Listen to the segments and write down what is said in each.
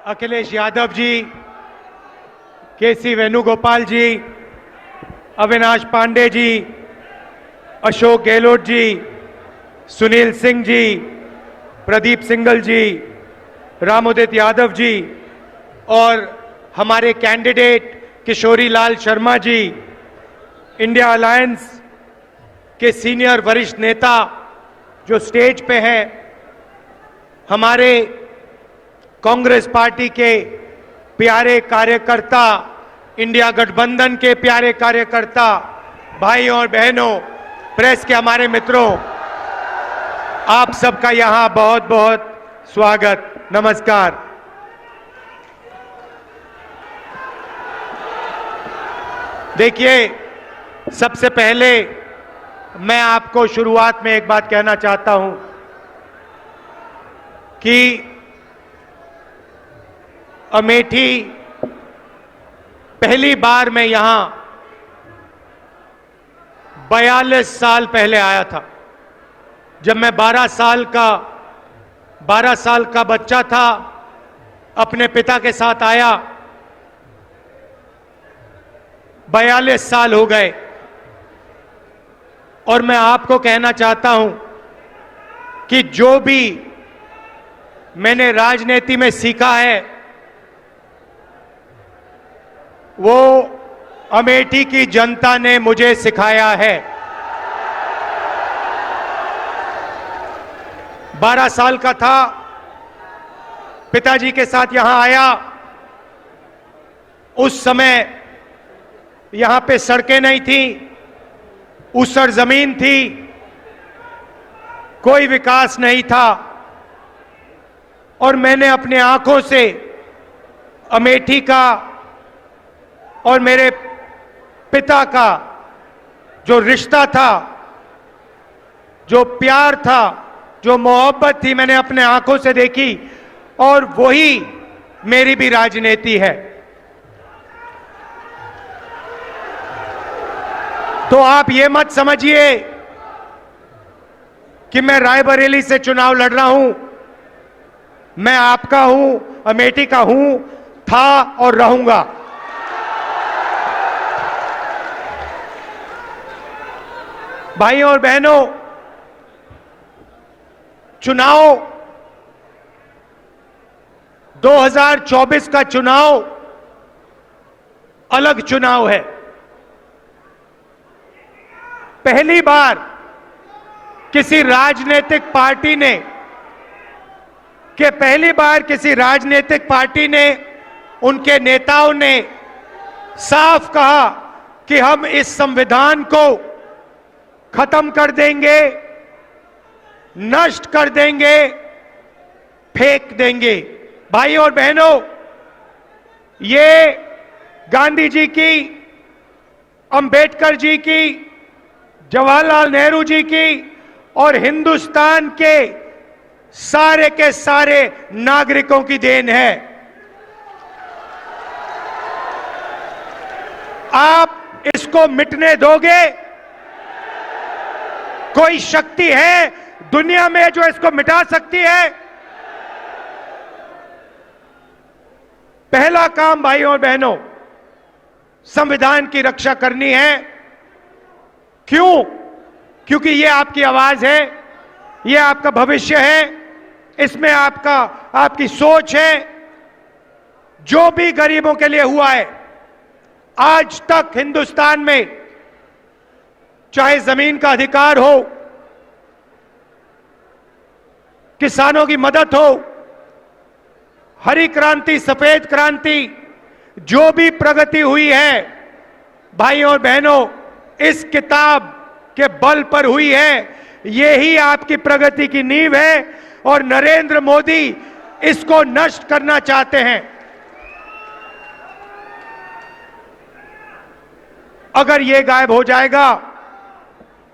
अखिलेश यादव जी, केसी वेणुगोपाल जी, अविनाश पांडे जी, अशोक गहलोत जी, सुनील सिंह जी, प्रदीप सिंघल जी, रामोदित यादव जी और हमारे candidate Kishori Lal Sharma ji, India alliance के सीनियर वरिष्ठ नेता जो स्टेज पे हैं, हमारे कांग्रेस पार्टी के प्यारे कार्यकर्ता, इंडिया गठबंधन के प्यारे कार्यकर्ता, भाइयों और बहनों, प्रेस के हमारे मित्रों, आप सबका यहां बहुत बहुत स्वागत, नमस्कार। देखिए, सबसे पहले मैं आपको शुरुआत में एक बात कहना चाहता हूं कि अमेठी पहली बार मैं यहां 42 साल पहले आया था, जब मैं 12 साल का बच्चा था, अपने पिता के साथ आया। 42 साल हो गए और मैं आपको कहना चाहता हूं कि जो भी मैंने राजनीति में सीखा है वो अमेठी की जनता ने मुझे सिखाया है। 12 साल का था, पिताजी के साथ यहां आया। उस समय यहां पे सड़कें नहीं थी, ऊसर जमीन थी, कोई विकास नहीं था और मैंने अपने आंखों से अमेठी का और मेरे पिता का जो रिश्ता था, जो प्यार था, जो मोहब्बत थी, मैंने अपने आंखों से देखी और वही मेरी भी राजनीति है। तो आप ये मत समझिए कि मैं रायबरेली से चुनाव लड़ रहा हूं। मैं आपका हूं, अमेठी का हूं, था और रहूंगा। भाइयों और बहनों, चुनाव 2024 का चुनाव अलग चुनाव है। पहली बार किसी राजनीतिक पार्टी ने उनके नेताओं ने साफ कहा कि हम इस संविधान को खत्म कर देंगे, नष्ट कर देंगे, फेंक देंगे। भाइयों और बहनों, ये गांधी जी की, अंबेडकर जी की, जवाहरलाल नेहरू जी की और हिंदुस्तान के सारे नागरिकों की देन है। आप इसको मिटने दोगे? कोई शक्ति है दुनिया में जो इसको मिटा सकती है? पहला काम भाइयों और बहनों, संविधान की रक्षा करनी है। क्यों? क्योंकि ये आपकी आवाज है, ये आपका भविष्य है, इसमें आपकी सोच है। जो भी गरीबों के लिए हुआ है आज तक हिंदुस्तान में, चाहे जमीन का अधिकार हो, किसानों की मदद हो, हरी क्रांति, सफेद क्रांति, जो भी प्रगति हुई है भाइयों और बहनों, इस किताब के बल पर हुई है। यही आपकी प्रगति की नींव है और नरेंद्र मोदी इसको नष्ट करना चाहते हैं। अगर ये गायब हो जाएगा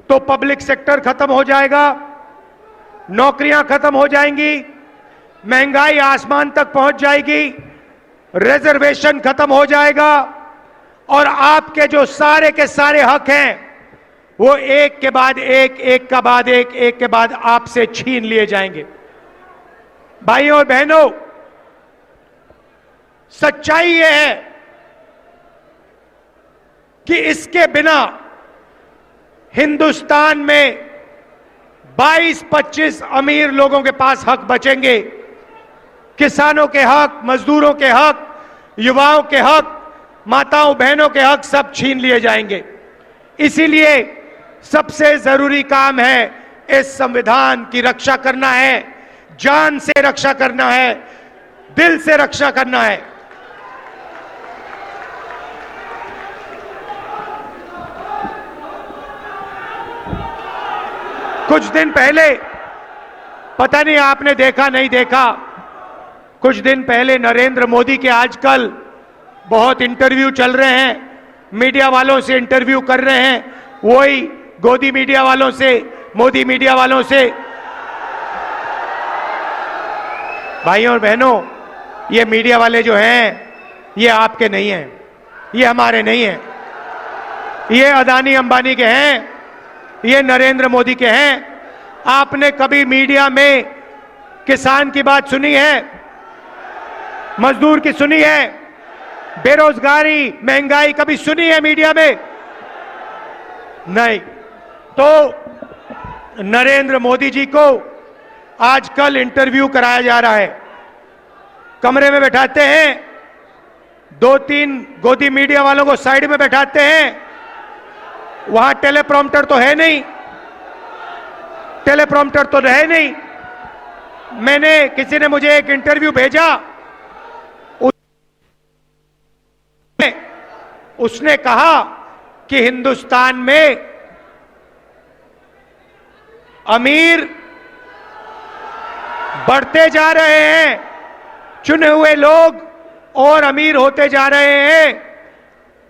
तो पब्लिक सेक्टर खत्म हो जाएगा, नौकरियां खत्म हो जाएंगी, महंगाई आसमान तक पहुंच जाएगी, रिजर्वेशन खत्म हो जाएगा और आपके जो सारे के सारे हक हैं वो एक के बाद एक के बाद आपसे छीन लिए जाएंगे। भाइयों और बहनों, सच्चाई यह है कि इसके बिना हिंदुस्तान में 22-25 अमीर लोगों के पास हक बचेंगे। किसानों के हक, मजदूरों के हक, युवाओं के हक, माताओं बहनों के हक सब छीन लिए जाएंगे। इसीलिए सबसे जरूरी काम है इस संविधान की रक्षा करना है, जान से रक्षा करना है, दिल से रक्षा करना है। कुछ दिन पहले, पता नहीं आपने देखा नहीं देखा, कुछ दिन पहले नरेंद्र मोदी के आजकल बहुत इंटरव्यू चल रहे हैं, मीडिया वालों से इंटरव्यू कर रहे हैं, वही गोदी मीडिया वालों से, मोदी मीडिया वालों से। भाइयों और बहनों, ये मीडिया वाले जो हैं ये आपके नहीं हैं, ये हमारे नहीं हैं, ये अदानी अंबानी के हैं, ये नरेंद्र मोदी के हैं। आपने कभी मीडिया में किसान की बात सुनी है, मजदूर की सुनी है, बेरोजगारी, महंगाई कभी सुनी है मीडिया में? नहीं। तो नरेंद्र मोदी जी को आजकल इंटरव्यू कराया जा रहा है, कमरे में बैठाते हैं, 2-3 गोदी मीडिया वालों को साइड में बैठाते हैं, वहां टेलीप्रॉम्प्टर तो है नहीं, टेलीप्रॉम्प्टर तो रहे नहीं। मैंने, किसी ने मुझे एक इंटरव्यू भेजा, उसने कहा कि हिंदुस्तान में अमीर बढ़ते जा रहे हैं, चुने हुए लोग और अमीर होते जा रहे हैं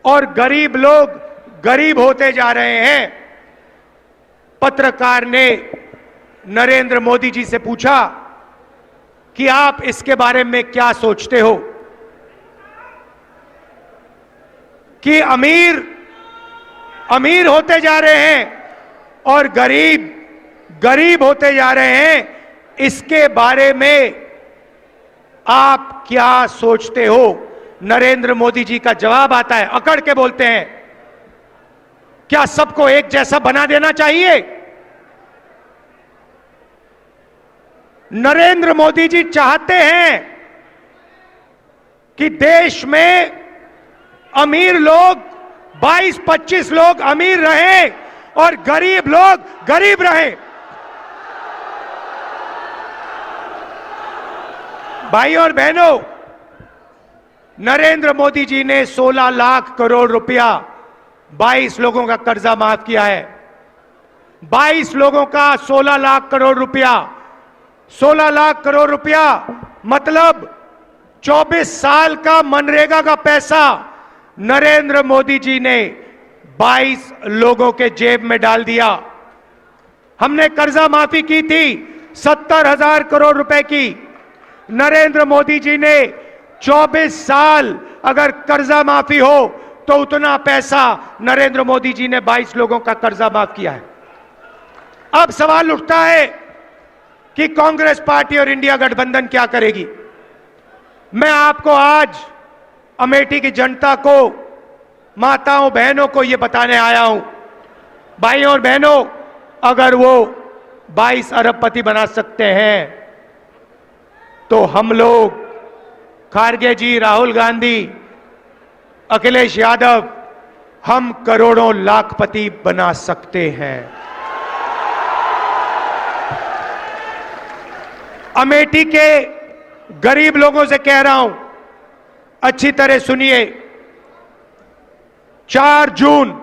और गरीब लोग गरीब होते जा रहे हैं। पत्रकार ने नरेंद्र मोदी जी से पूछा कि आप इसके बारे में क्या सोचते हो कि अमीर अमीर होते जा रहे हैं और गरीब गरीब होते जा रहे हैं, इसके बारे में आप क्या सोचते हो? नरेंद्र मोदी जी का जवाब आता है, अकड़ के बोलते हैं, क्या सबको एक जैसा बना देना चाहिए? नरेंद्र मोदी जी चाहते हैं कि देश में अमीर लोग, 22-25 लोग अमीर रहें और गरीब लोग गरीब रहें। भाइयों और बहनों, नरेंद्र मोदी जी ने 16 लाख करोड़ रुपया 22 लोगों का कर्जा माफ किया है। 22 लोगों का 16 लाख करोड़ रुपया, 16 लाख करोड़ रुपया मतलब 24 साल का मनरेगा का पैसा नरेंद्र मोदी जी ने 22 लोगों के जेब में डाल दिया। हमने कर्जा माफी की थी 70,000 करोड़ रुपए की। नरेंद्र मोदी जी ने 24 साल अगर कर्जा माफी हो तो उतना पैसा नरेंद्र मोदी जी ने 22 लोगों का कर्जा माफ किया है। अब सवाल उठता है कि कांग्रेस पार्टी और इंडिया गठबंधन क्या करेगी। मैं आपको आज अमेठी की जनता को, माताओं बहनों को यह बताने आया हूं, भाइयों और बहनों, अगर वो 22 अरबपति बना सकते हैं तो हम लोग, खारगे जी, राहुल गांधी, अखिलेश यादव, हम करोड़ों लाखपति बना सकते हैं। अमेठी के गरीब लोगों से कह रहा हूं, अच्छी तरह सुनिए, 4 जून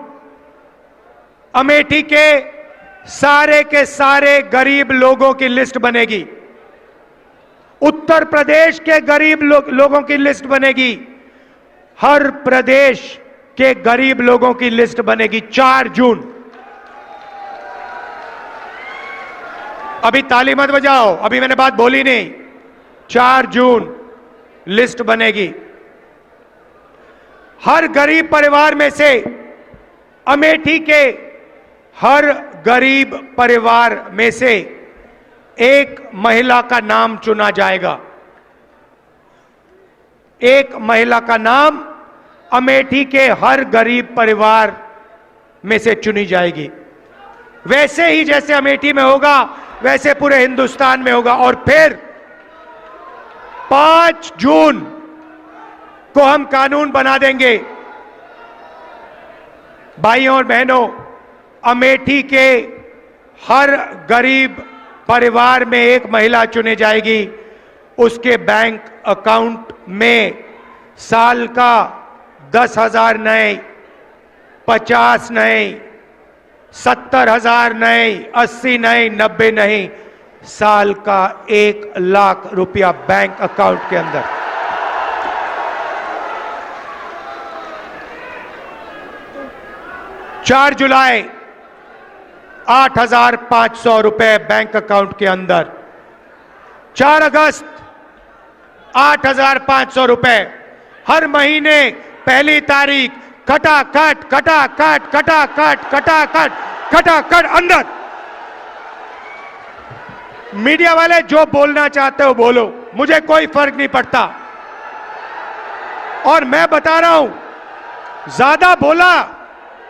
अमेठी के सारे गरीब लोगों की लिस्ट बनेगी। उत्तर प्रदेश के गरीब लोगों की लिस्ट बनेगी, हर प्रदेश के गरीब लोगों की लिस्ट बनेगी 4 जून। अभी ताली मत बजाओ, अभी मैंने बात बोली नहीं। 4 जून लिस्ट बनेगी। हर गरीब परिवार में से, अमेठी के हर गरीब परिवार में से एक महिला का नाम चुना जाएगा। एक महिला का नाम अमेठी के हर गरीब परिवार में से चुनी जाएगी। वैसे ही जैसे अमेठी में होगा वैसे पूरे हिंदुस्तान में होगा। और फिर 5 जून को हम कानून बना देंगे। भाइयों और बहनों, अमेठी के हर गरीब परिवार में एक महिला चुनी जाएगी। उसके बैंक अकाउंट में साल का 10,000 नए, 50 नए, 70,000 नए, 80 नए, 90 नहीं, साल का 1 लाख रुपया बैंक अकाउंट के अंदर। चार जुलाई 8,500 रुपए बैंक अकाउंट के अंदर। 4 अगस्त 8,500 रुपए। हर महीने पहली तारीख खटाखट खटाखट खटाखट खटाखट खटाखट अंदर। मीडिया वाले जो बोलना चाहते हो बोलो, मुझे कोई फर्क नहीं पड़ता। और मैं बता रहा हूं,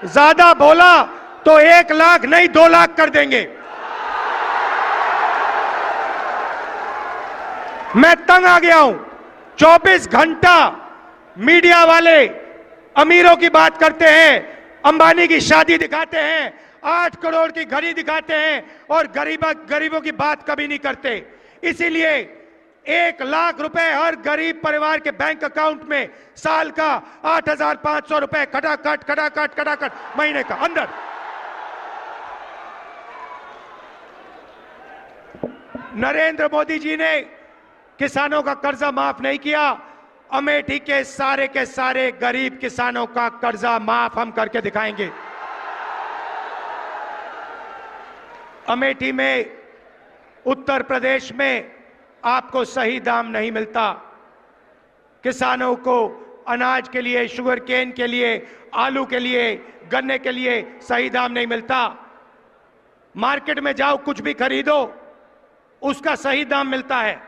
ज्यादा बोला तो 1 लाख नहीं 2 लाख कर देंगे। मैं तंग आ गया हूं। 24 घंटा मीडिया वाले अमीरों की बात करते हैं, अंबानी की शादी दिखाते हैं, 8 करोड़ की घड़ी दिखाते हैं और गरीबों की बात कभी नहीं करते। इसीलिए 1 लाख रुपए हर गरीब परिवार के बैंक अकाउंट में, साल का 8,500 रुपए खटाखट खटाखट खटाखट महीने का अंदर। नरेंद्र मोदी जी ने किसानों का कर्जा माफ नहीं किया। अमेठी के सारे गरीब किसानों का कर्जा माफ हम करके दिखाएंगे। अमेठी में, उत्तर प्रदेश में आपको सही दाम नहीं मिलता। किसानों को अनाज के लिए, शुगर केन के लिए, आलू के लिए, गन्ने के लिए सही दाम नहीं मिलता। मार्केट में जाओ, कुछ भी खरीदो, उसका सही दाम मिलता है।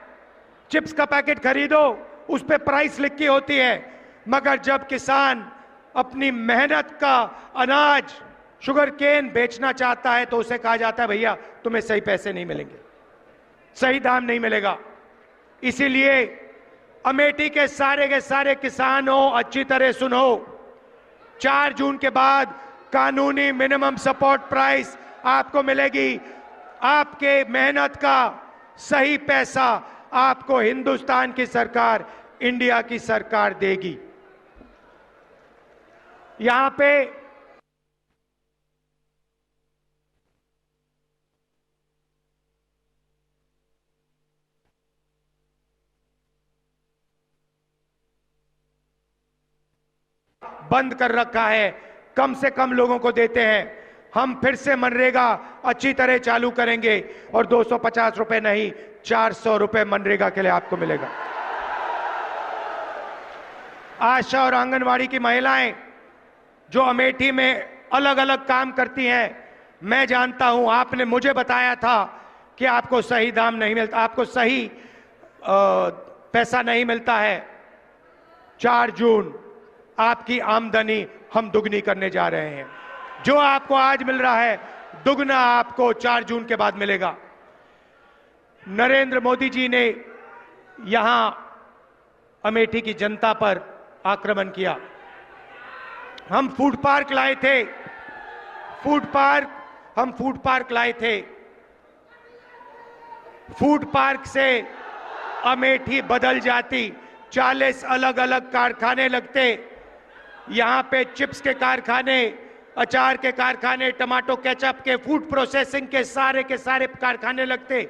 चिप्स का पैकेट खरीदो, उस पे प्राइस लिखी होती है। मगर जब किसान अपनी मेहनत का अनाज, शुगर केन बेचना चाहता है तो उसे कहा जाता है भैया तुम्हें सही पैसे नहीं मिलेंगे, सही दाम नहीं मिलेगा। इसीलिए अमेठी के सारे किसानों, अच्छी तरह सुनो, 4 जून के बाद कानूनी मिनिमम सपोर्ट प्राइस आपको मिलेगी। आपके मेहनत का सही पैसा आपको हिंदुस्तान की सरकार, इंडिया की सरकार देगी। यहां पे बंद कर रखा है, कम से कम लोगों को देते हैं। हम फिर से मनरेगा अच्छी तरह चालू करेंगे और 250 रुपए नहीं, 400 रुपए मनरेगा के लिए आपको मिलेगा। आशा और आंगनवाड़ी की महिलाएं जो अमेठी में अलग अलग काम करती हैं, मैं जानता हूं, आपने मुझे बताया था कि आपको सही दाम नहीं मिलता, आपको सही पैसा नहीं मिलता है। 4 जून आपकी आमदनी हम दुगनी करने जा रहे हैं। जो आपको आज मिल रहा है, दुगना आपको 4 जून के बाद मिलेगा। नरेंद्र मोदी जी ने यहां अमेठी की जनता पर आक्रमण किया। हम फूड पार्क लाए थे, फूड पार्क लाए थे। फूड पार्क से अमेठी बदल जाती। 40 अलग अलग कारखाने लगते। यहां पे चिप्स के कारखाने, अचार के कारखाने, टमाटो केचप के, फूड प्रोसेसिंग के सारे कारखाने लगते।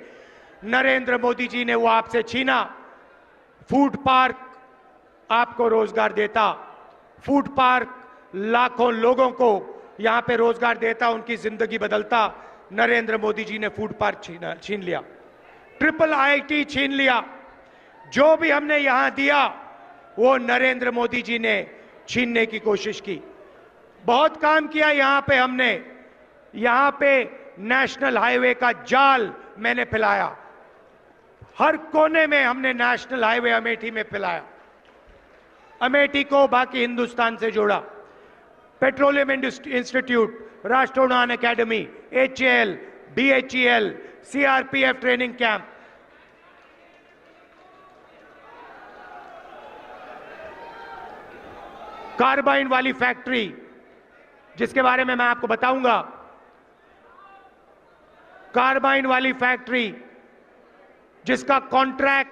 नरेंद्र मोदी जी ने वो आपसे छीना। फूड पार्क आपको रोजगार देता। फूड पार्क लाखों लोगों को यहां पे रोजगार देता, उनकी जिंदगी बदलता। नरेंद्र मोदी जी ने फूड पार्क छीन लिया। ट्रिपल IIT छीन लिया। जो भी हमने यहां दिया वो नरेंद्र मोदी जी ने छीनने की कोशिश की। बहुत काम किया यहां पे हमने। यहां पे नेशनल हाईवे का जाल मैंने फैलाया। हर कोने में हमने नेशनल हाईवे अमेठी में फैलाया। अमेठी को बाकी हिंदुस्तान से जोड़ा। पेट्रोलियम इंस्टीट्यूट, राष्ट्रोड़ान academy, HAL, BHEL, CRPF training camp, carbine वाली फैक्ट्री जिसके बारे में मैं आपको बताऊंगा। कार्बाइन वाली फैक्ट्री जिसका कॉन्ट्रैक्ट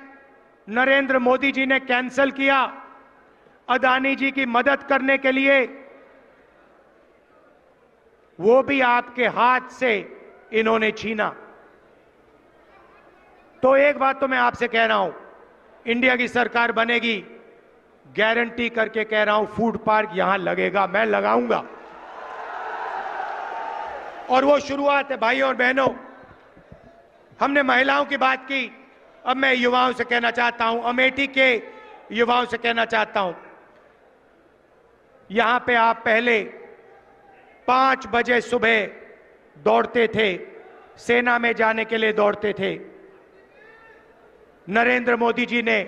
नरेंद्र मोदी जी ने कैंसिल किया अदानी जी की मदद करने के लिए, वो भी आपके हाथ से इन्होंने छीना। तो एक बात तो मैं आपसे कह रहा हूं, इंडिया की सरकार बनेगी, गारंटी करके कह रहा हूं, फूड पार्क यहां लगेगा, मैं लगाऊंगा। और वो शुरुआत है भाइयों और बहनों। हमने महिलाओं की बात की, अब मैं युवाओं से कहना चाहता हूं, अमेठी के युवाओं से कहना चाहता हूं, यहां पे आप पहले 5 बजे सुबह दौड़ते थे, सेना में जाने के लिए दौड़ते थे। नरेंद्र मोदी जी ने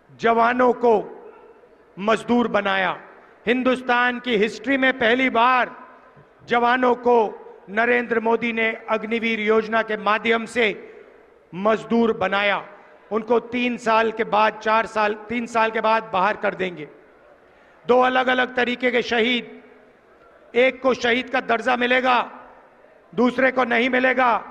जवानों को मजदूर बनाया। हिंदुस्तान की हिस्ट्री में पहली बार जवानों को नरेंद्र मोदी ने अग्निवीर योजना के माध्यम से मजदूर बनाया। उनको 3 साल के बाद 3 साल के बाद बाहर कर देंगे। 2 अलग अलग तरीके के शहीद, एक को शहीद का दर्जा मिलेगा, दूसरे को नहीं मिलेगा।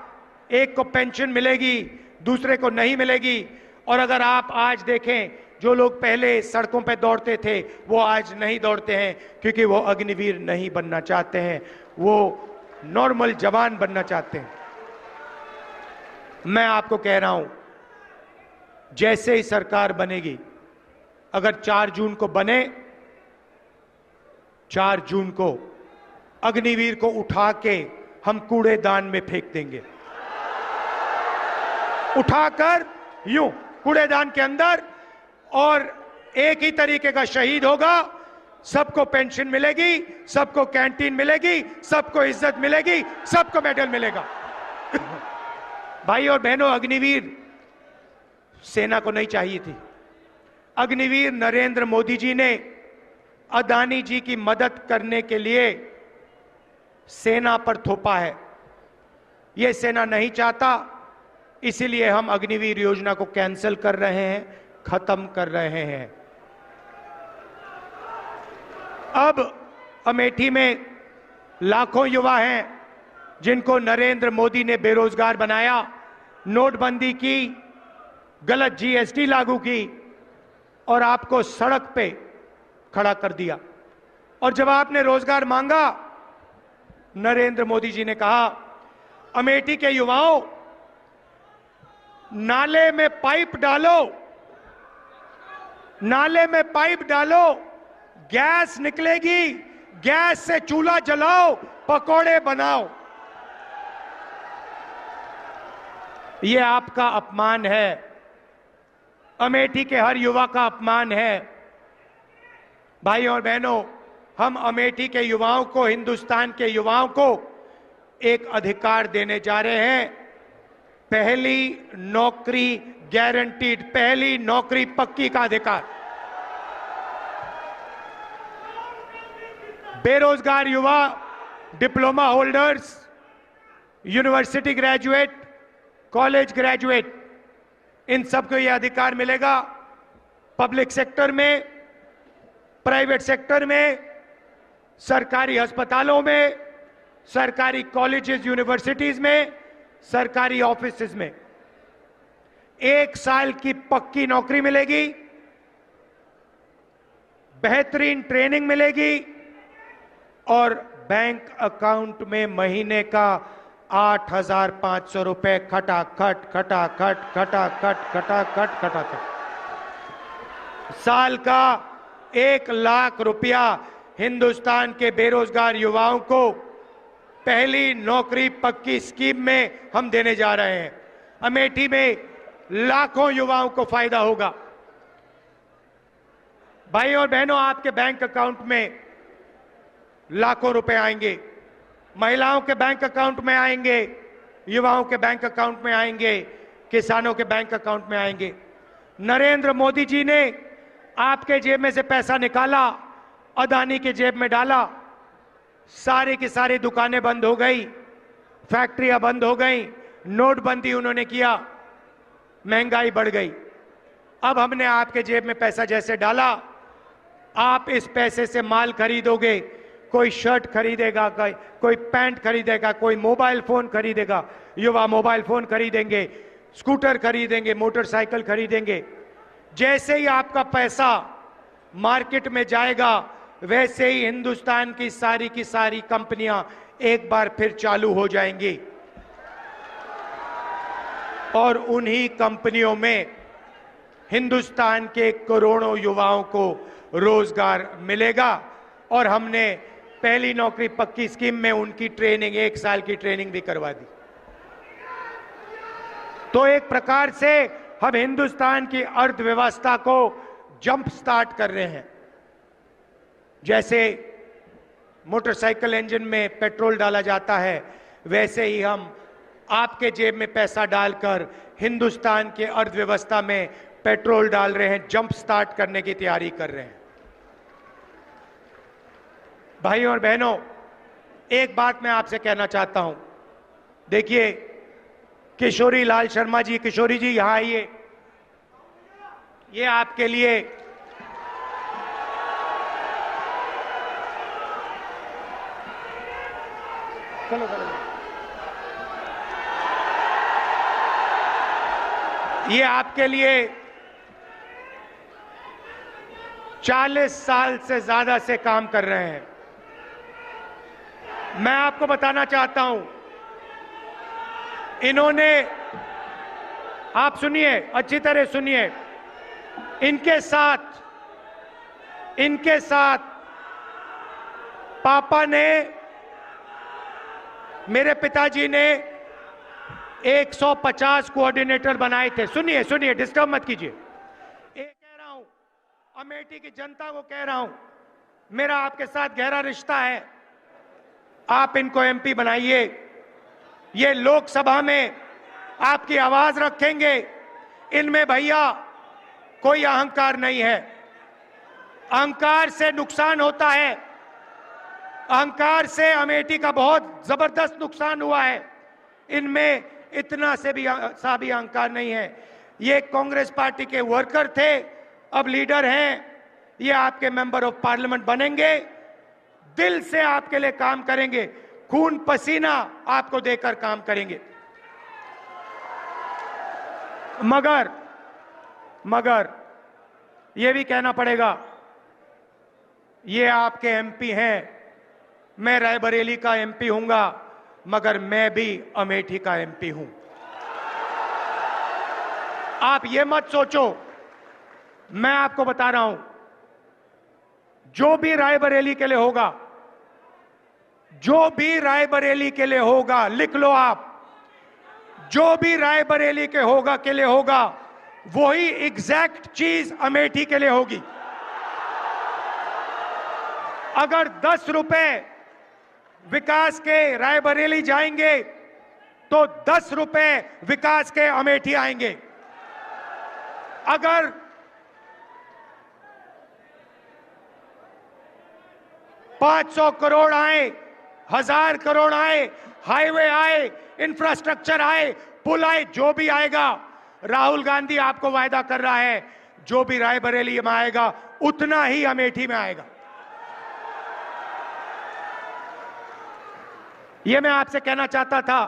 एक को पेंशन मिलेगी, दूसरे को नहीं मिलेगी। और अगर आप आज देखें, जो लोग पहले सड़कों पर दौड़ते थे वो आज नहीं दौड़ते हैं, क्योंकि वो अग्निवीर नहीं बनना चाहते हैं, वो नॉर्मल जवान बनना चाहते हैं। मैं आपको कह रहा हूं, जैसे ही सरकार बनेगी, अगर 4 जून को बने, 4 जून को अग्निवीर को उठा के हम कूड़ेदान में फेंक देंगे। उठाकर यूं कूड़ेदान के अंदर, और एक ही तरीके का शहीद होगा। सबको पेंशन मिलेगी, सबको कैंटीन मिलेगी, सबको इज्जत मिलेगी, सबको मेडल मिलेगा। भाई और बहनों, अग्निवीर सेना को नहीं चाहिए थी। अग्निवीर नरेंद्र मोदी जी ने अदानी जी की मदद करने के लिए सेना पर थोपा है। यह सेना नहीं चाहता, इसीलिए हम अग्निवीर योजना को कैंसिल कर रहे हैं, खत्म कर रहे हैं। अब अमेठी में लाखों युवा हैं जिनको नरेंद्र मोदी ने बेरोजगार बनाया, नोटबंदी की, गलत GST लागू की और आपको सड़क पे खड़ा कर दिया। और जब आपने रोजगार मांगा, नरेंद्र मोदी जी ने कहा, अमेठी के युवाओं, नाले में पाइप डालो, नाले में पाइप डालो, गैस निकलेगी, गैस से चूल्हा जलाओ, पकोड़े बनाओ। यह आपका अपमान है, अमेठी के हर युवा का अपमान है। भाई और बहनों, हम अमेठी के युवाओं को, हिंदुस्तान के युवाओं को एक अधिकार देने जा रहे हैं। पहली नौकरी गारंटीड, पहली नौकरी पक्की का अधिकार। बेरोजगार युवा, diploma holders, university graduate, college graduate, इन सबको यह अधिकार मिलेगा। पब्लिक सेक्टर में, प्राइवेट सेक्टर में, सरकारी अस्पतालों में, सरकारी कॉलेजेस यूनिवर्सिटीज में, सरकारी ऑफिसेज में 1 साल की पक्की नौकरी मिलेगी, बेहतरीन ट्रेनिंग मिलेगी और बैंक अकाउंट में महीने का 8,500 रुपए खटाखट खटाखट खटाखट खटाखट खटाखट, साल का 1 लाख रुपया हिंदुस्तान के बेरोजगार युवाओं को पहली नौकरी पक्की स्कीम में हम देने जा रहे हैं। अमेठी में लाखों युवाओं को फायदा होगा। भाई और बहनों, आपके बैंक अकाउंट में लाखों रुपए आएंगे, महिलाओं के बैंक अकाउंट में आएंगे, युवाओं के बैंक अकाउंट में आएंगे, किसानों के बैंक अकाउंट में आएंगे। नरेंद्र मोदी जी ने आपके जेब में से पैसा निकाला, अदानी के जेब में डाला, सारी की सारी दुकानें बंद हो गई, फैक्ट्रियां बंद हो गई, नोटबंदी उन्होंने किया, महंगाई बढ़ गई। अब हमने आपके जेब में पैसा जैसे डाला, आप इस पैसे से माल खरीदोगे, कोई शर्ट खरीदेगा, कोई पैंट खरीदेगा, कोई मोबाइल फोन खरीदेगा, युवा मोबाइल फोन खरीदेंगे, स्कूटर खरीदेंगे, मोटरसाइकिल खरीदेंगे। जैसे ही आपका पैसा मार्केट में जाएगा, वैसे ही हिंदुस्तान की सारी कंपनियां एक बार फिर चालू हो जाएंगी और उन्हीं कंपनियों में हिंदुस्तान के करोड़ों युवाओं को रोजगार मिलेगा। और हमने पहली नौकरी पक्की स्कीम में उनकी ट्रेनिंग, 1 साल की ट्रेनिंग भी करवा दी। तो एक प्रकार से हम हिंदुस्तान की अर्थव्यवस्था को जंप स्टार्ट कर रहे हैं। जैसे मोटरसाइकिल इंजन में पेट्रोल डाला जाता है, वैसे ही हम आपके जेब में पैसा डालकर हिंदुस्तान के अर्थव्यवस्था में पेट्रोल डाल रहे हैं, जंप स्टार्ट करने की तैयारी कर रहे हैं। भाइयों और बहनों, एक बात मैं आपसे कहना चाहता हूं। देखिए, किशोरी लाल शर्मा जी, किशोरी जी यहां आइए। ये आपके लिए चलो चलो, ये आपके लिए 40 साल से ज्यादा से काम कर रहे हैं। मैं आपको बताना चाहता हूं, इन्होंने, आप सुनिए, अच्छी तरह सुनिए, इनके साथ पापा ने, मेरे पिताजी ने 150 कोऑर्डिनेटर बनाए थे। सुनिए सुनिए, डिस्टर्ब मत कीजिए। एक कह रहा हूं, अमेठी की जनता को कह रहा हूं, मेरा आपके साथ गहरा रिश्ता है, आप इनको एमपी बनाइए। ये लोकसभा में आपकी आवाज रखेंगे। इनमें भैया कोई अहंकार नहीं है। अहंकार से नुकसान होता है। अहंकार से अमेठी का बहुत जबरदस्त नुकसान हुआ है। इनमें इतना से भी अहंकार नहीं है। ये कांग्रेस पार्टी के वर्कर थे, अब लीडर हैं। ये आपके मेंबर ऑफ पार्लियामेंट बनेंगे, दिल से आपके लिए काम करेंगे, खून पसीना आपको देकर काम करेंगे। मगर ये भी कहना पड़ेगा, ये आपके एमपी हैं, मैं रायबरेली का एमपी हूंगा, मगर मैं भी अमेठी का एमपी हूं। आप ये मत सोचो, मैं आपको बता रहा हूं, जो भी रायबरेली के लिए होगा, जो भी रायबरेली के लिए होगा, लिख लो आप, जो भी रायबरेली के लिए होगा, वही एग्जैक्ट चीज अमेठी के लिए होगी। अगर 10 रुपए विकास के रायबरेली जाएंगे, तो 10 रुपए विकास के अमेठी आएंगे। अगर 500 करोड़ आए, 1000 करोड़ आए, हाईवे आए, इंफ्रास्ट्रक्चर आए, पुल आए, जो भी आएगा, राहुल गांधी आपको वायदा कर रहा है, जो भी रायबरेली में आएगा उतना ही अमेठी में आएगा। यह मैं आपसे कहना चाहता था।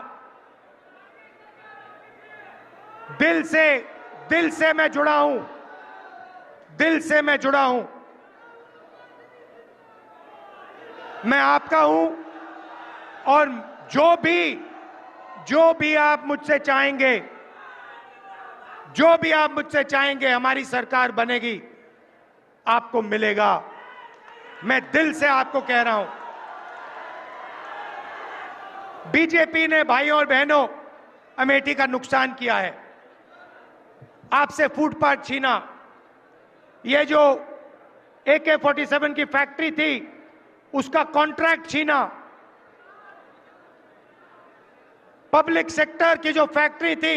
दिल से मैं जुड़ा हूं, दिल से मैं जुड़ा हूं। मैं आपका हूं, और जो भी आप मुझसे चाहेंगे, जो भी आप मुझसे चाहेंगे, हमारी सरकार बनेगी, आपको मिलेगा। मैं दिल से आपको कह रहा हूं। बीजेपी ने, भाइयों और बहनों, अमेठी का नुकसान किया है। आपसे फुटपाथ छीना, ये जो AK-47 की फैक्ट्री थी, उसका कॉन्ट्रैक्ट छीना, पब्लिक सेक्टर की जो फैक्ट्री थी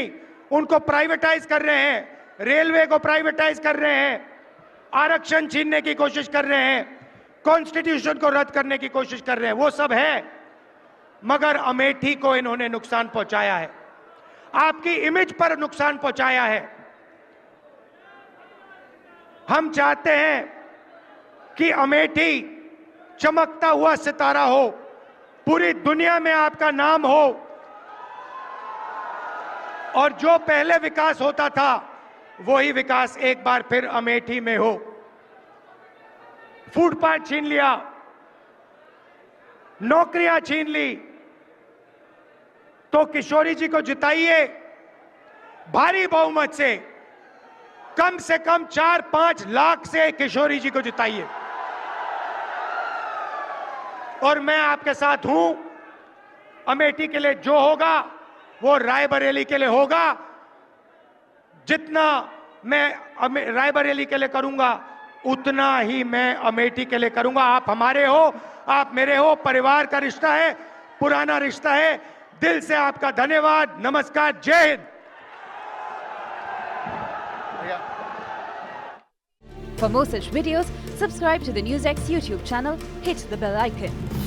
उनको प्राइवेटाइज कर रहे हैं, रेलवे को प्राइवेटाइज कर रहे हैं, आरक्षण छीनने की कोशिश कर रहे हैं, कॉन्स्टिट्यूशन को रद्द करने की कोशिश कर रहे हैं, वो सब है, मगर अमेठी को इन्होंने नुकसान पहुंचाया है, आपकी इमेज पर नुकसान पहुंचाया है। हम चाहते हैं कि अमेठी चमकता हुआ सितारा हो, पूरी दुनिया में आपका नाम हो, और जो पहले विकास होता था वही विकास एक बार फिर अमेठी में हो। फुटपाथ छीन लिया, नौकरियां छीन ली, तो किशोरी जी को जिताइए भारी बहुमत से कम 4-5 लाख से किशोरी जी को जिताइए। और मैं आपके साथ हूं, अमेठी के लिए जो होगा वो रायबरेली के लिए होगा। जितना मैं रायबरेली के लिए करूंगा उतना ही मैं अमेठी के लिए करूंगा। आप हमारे हो, आप मेरे हो, परिवार का रिश्ता है, पुराना रिश्ता है। दिल से आपका धन्यवाद, नमस्कार, जय Hind. For more such videos, subscribe to the NewsX YouTube channel, hit the bell icon.